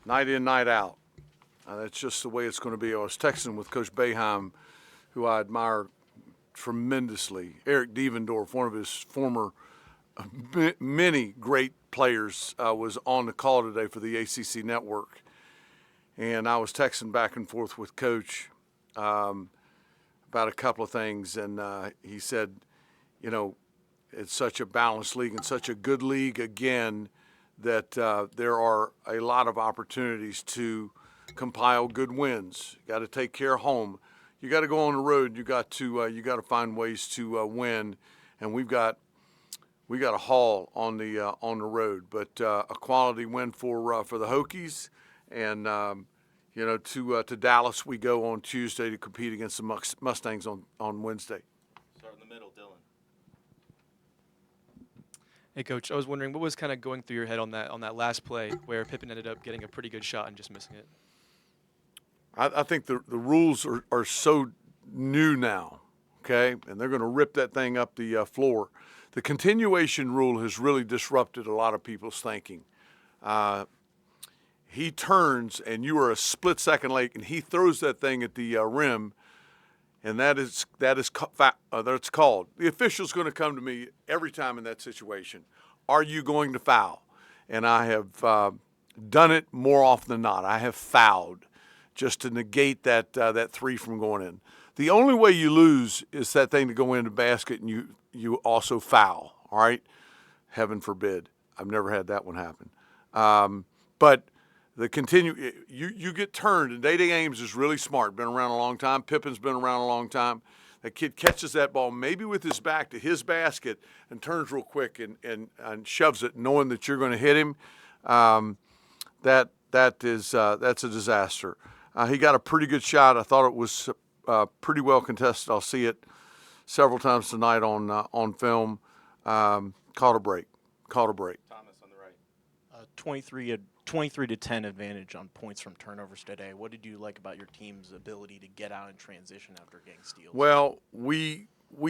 night in, night out. That's just the way it's going to be. I was texting with Coach Boeheim, who I admire tremendously. Eric Devendorf, one of his former many great players, was on the call today for the ACC network. And I was texting back and forth with Coach about a couple of things. And he said, you know, it's such a balanced league and such a good league again that there are a lot of opportunities to compile good wins. You got to take care of home. You got to go on the road. You got to find ways to win. And we got a haul on the road, but a quality win for the Hokies, and to Dallas we go on Tuesday to compete against the Mustangs on Wednesday. Start in the middle, Dylan. Hey, Coach, I was wondering what was kind of going through your head on that last play where Pippen ended up getting a pretty good shot and just missing it. I think the rules are so new now, okay, and they're going to rip that thing up the floor. The continuation rule has really disrupted a lot of people's thinking. He turns, and you are a split second late, and he throws that thing at the rim, and that's called. The official's going to come to me every time in that situation. Are you going to foul? And I have done it more often than not. I have fouled just to negate that three from going in. The only way you lose is that thing to go in the basket and you also foul, all right? Heaven forbid. I've never had that one happen. But you get turned, and Day-Day Ames is really smart, been around a long time. Pippen's been around a long time. That kid catches that ball maybe with his back to his basket and turns real quick and shoves it, knowing that you're going to hit him. That's a disaster. He got a pretty good shot. I thought it was pretty well contested. I'll see it several times tonight on film. Caught a break. Thomas on the right. 23-10 advantage on points from turnovers today. What did you like about your team's ability to get out in transition after getting steals? Well, we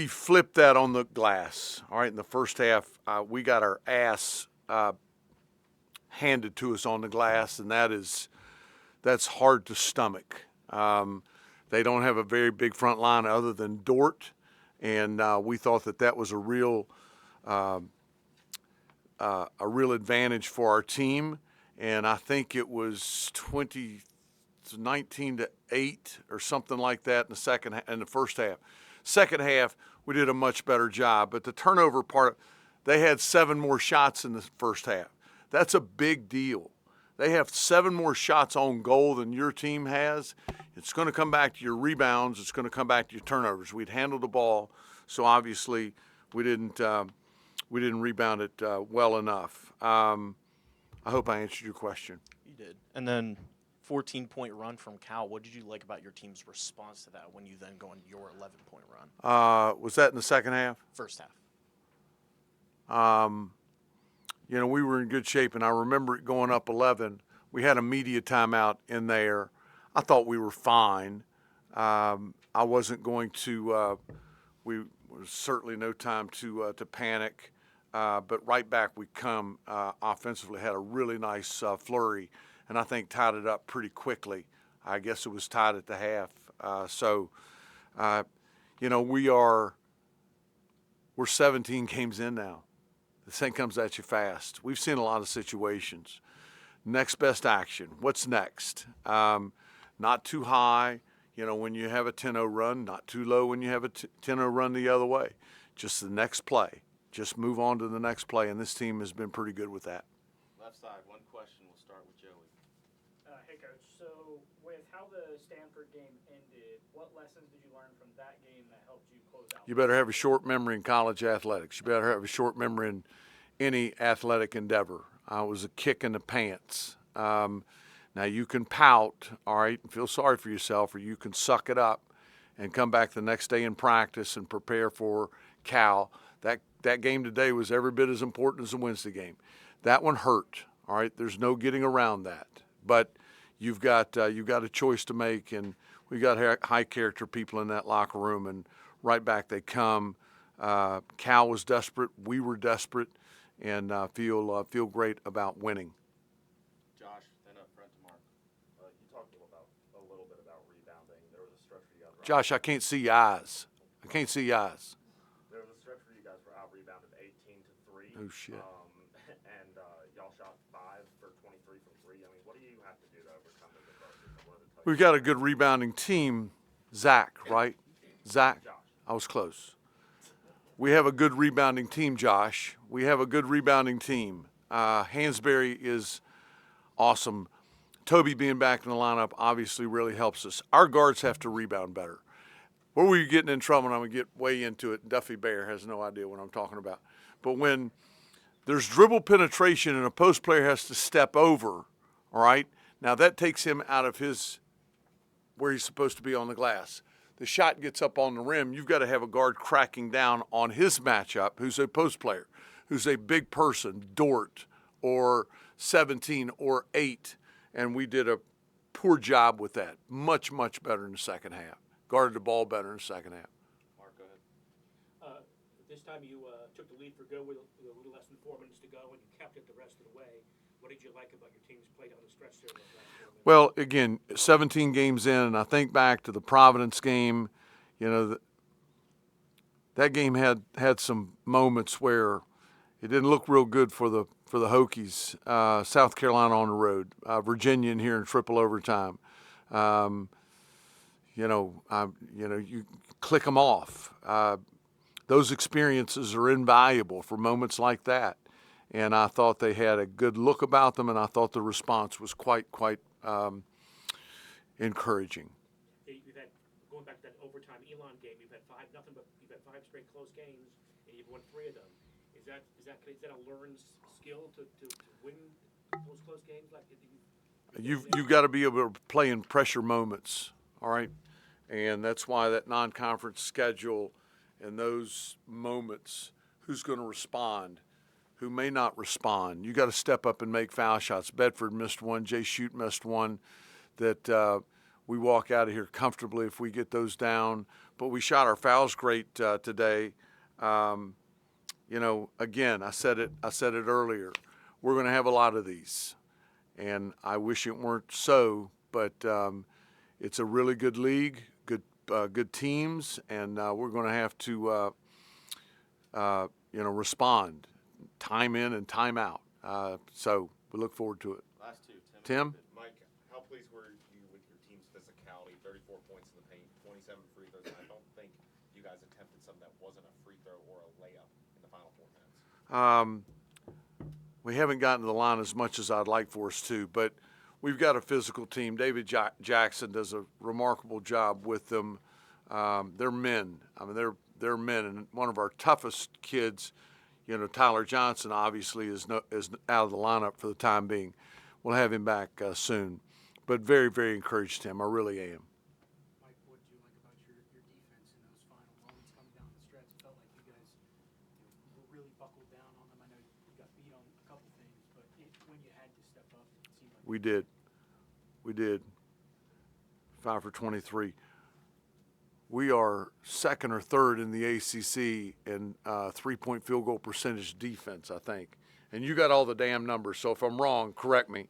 flipped that on the glass. All right, in the first half, we got our ass handed to us on the glass, and that's hard to stomach. They don't have a very big front line other than Dort, and we thought that was a real advantage for our team. And I think it was 19-8 or something like that in the first half. Second half, we did a much better job. But the turnover part, they had 7 more shots in the first half. That's a big deal. They have 7 more shots on goal than your team has. It's going to come back to your rebounds. It's going to come back to your turnovers. We'd handled the ball, so obviously we didn't rebound it well enough. I hope I answered your question. You did. And then 14-point run from Cal. What did you like about your team's response to that when you then go on your 11-point run? Was that in the second half? First half. We were in good shape, and I remember it going up 11. We had a media timeout in there. I thought we were fine. I wasn't going to we was certainly no time to panic. But right back we come offensively, had a really nice flurry, and I think tied it up pretty quickly. I guess it was tied at the half. We're 17 games in now. This thing comes at you fast. We've seen a lot of situations. Next best action. What's next? Not too high, when you have a 10-0 run, not too low when you have a 10-0 run the other way. Just the next play. Just move on to the next play, and this team has been pretty good with that. Left side, one question. We'll start with Joey. Hey, Coach. So with how the Stanford game ended, what lessons did you learn from that game that helped you close out? You better have a short memory in college athletics. You better have a short memory in any athletic endeavor. I was a kick in the pants. Now, you can pout, all right, and feel sorry for yourself, or you can suck it up and come back the next day in practice and prepare for Cal. That game today was every bit as important as the Wednesday game. That one hurt, all right? There's no getting around that. But you've got a choice to make, and we got high character people in that locker room, and right back they come. Cal was desperate. We were desperate, and feel great about winning. Josh, then up front to stretch where you guys were Josh, I can't see your eyes. I can't see your eyes. There was a stretch where you guys were out rebounded 18-3. Oh, shit. And y'all shot 5 for 23 from 3. I mean, what do you have to do to overcome those adversities? What are the We've got a good rebounding team. Zach, right? Zach? I was close. We have a good rebounding team, Josh. We have a good rebounding team. Hansberry is awesome. Toby being back in the lineup obviously really helps us. Our guards have to rebound better. Where were you getting in trouble? And I'm going to get way into it. Duffy Bear has no idea what I'm talking about. But when there's dribble penetration and a post player has to step over, all right, now that takes him out of his where he's supposed to be on the glass. The shot gets up on the rim. You've got to have a guard cracking down on his matchup who's a post player, who's a big person, Dort or 17 or 8. And we did a poor job with that. Much, much better in the second half. Guarded the ball better in the second half. Mark, go ahead. This time you took the lead for good with a little less than 4 minutes to go, and you kept it the rest of the way. What did you like about your team's play down the stretch there? Well, again, 17 games in, and I think back to the Providence game. You know, that game had some moments where it didn't look real good for the Hokies. South Carolina on the road, Virginia in here in triple overtime. You click them off. Those experiences are invaluable for moments like that. And I thought they had a good look about them, and I thought the response was quite encouraging. You've had, going back to that overtime Elon game, you've had 5 straight close games, and you've won 3 of them. Is that a learned skill to win those close games? You've got to be able to play in pressure moments, all right? And that's why that non-conference schedule and those moments, who's going to respond, who may not respond. You got to step up and make foul shots. Bedford missed one. Jay Shute missed one. That we walk out of here comfortably if we get those down. But we shot our fouls great today. Again, I said it earlier. We're going to have a lot of these, and I wish it weren't so. But it's a really good league, good teams, and we're going to have to respond. Time in and time out. So we look forward to it. Last two, Tim? Mike, how pleased were you with your team's physicality? 34 points in the paint, 27 free throws. I don't think you guys attempted something that wasn't a free throw or a layup in the final 4 minutes. We haven't gotten to the line as much as I'd like for us to, but we've got a physical team. David Jackson does a remarkable job with them. They're men. I mean, they're men, and one of our toughest kids. Tyler Johnson obviously is out of the lineup for the time being. We'll have him back soon. But very, very encouraged him. I really am. Mike, what did you like about your defense in those final moments coming down the stretch? It felt like you guys were really buckled down on them. I know you got beat on a couple things, but when you had to step up, it seemed like We did. 5 for 23. We are second or third in the ACC in three-point field goal percentage defense, I think. And you got all the damn numbers, so if I'm wrong, correct me.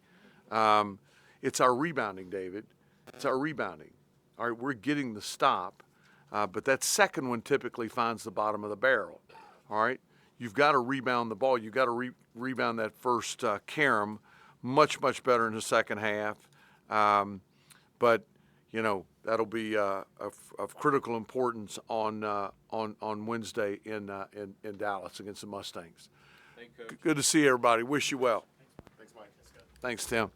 It's our rebounding, David. It's our rebounding. All right, we're getting the stop, but that second one typically finds the bottom of the barrel. All right, you've got to rebound the ball. You've got to rebound that first carom much, much better in the second half. But that'll be of critical importance on Wednesday in Dallas against the Mustangs. Good to see everybody. Wish you well. Thanks, Mike. Thanks, Tim.